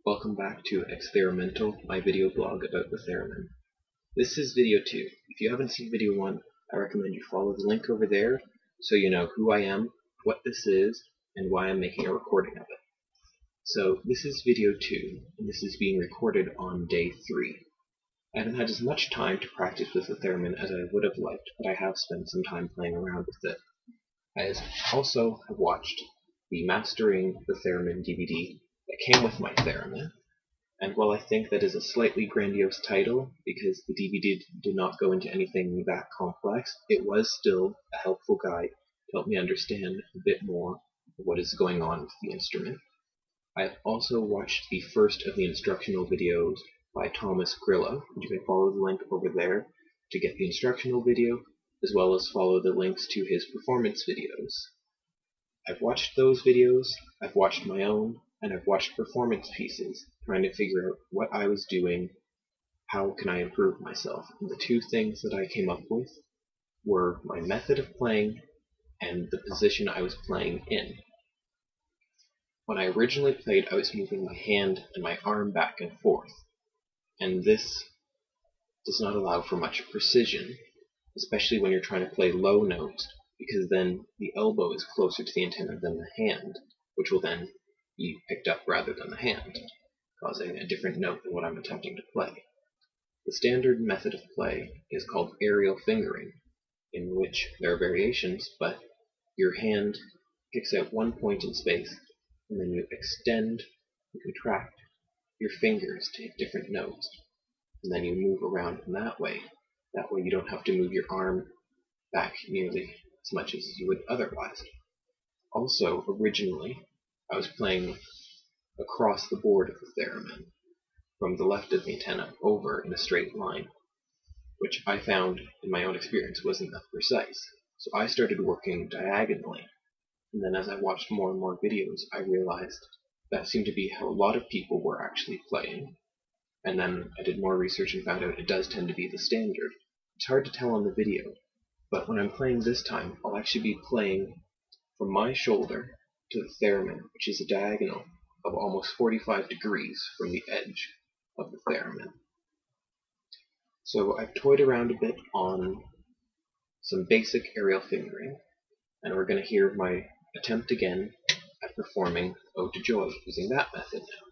Welcome back to Ex-Theremintal, my video blog about the theremin. This is video 2. If you haven't seen video 1, I recommend you follow the link over there so you know who I am, what this is, and why I'm making a recording of it. So this is video 2, and this is being recorded on day 3. I haven't had as much time to practice with the theremin as I would have liked, but I have spent some time playing around with it. I also have watched the Mastering the Theremin DVD that came with my theremin, and while I think that is a slightly grandiose title because the DVD did not go into anything that complex, it was still a helpful guide to help me understand a bit more of what is going on with the instrument. I've also watched the first of the instructional videos by Thomas Grillo, and you can follow the link over there to get the instructional video, as well as follow the links to his performance videos. I've watched those videos, I've watched my own, and I've watched performance pieces, trying to figure out what I was doing, how can I improve myself. And the two things that I came up with were my method of playing and the position I was playing in. When I originally played, I was moving my hand and my arm back and forth, and this does not allow for much precision, especially when you're trying to play low notes, because then the elbow is closer to the antenna than the hand, which will then be picked up rather than the hand, causing a different note than what I'm attempting to play. The standard method of play is called aerial fingering, in which there are variations, but your hand picks out one point in space, and then you extend and contract your fingers to hit different notes, and then you move around in that way. That way you don't have to move your arm back nearly as much as you would otherwise. Also, originally, I was playing across the board of the theremin, from the left of the antenna over in a straight line, which I found in my own experience wasn't that precise. So I started working diagonally, and then as I watched more and more videos, I realized that seemed to be how a lot of people were actually playing. And then I did more research and found out it does tend to be the standard. It's hard to tell on the video, but when I'm playing this time, I'll actually be playing from my shoulder to the theremin, which is a diagonal of almost 45 degrees from the edge of the theremin. So I've toyed around a bit on some basic aerial fingering, and we're going to hear my attempt again at performing Ode to Joy using that method now.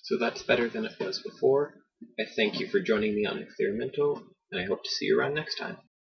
So that's better than it was before. I thank you for joining me on Ex-Theremintal, and I hope to see you around next time.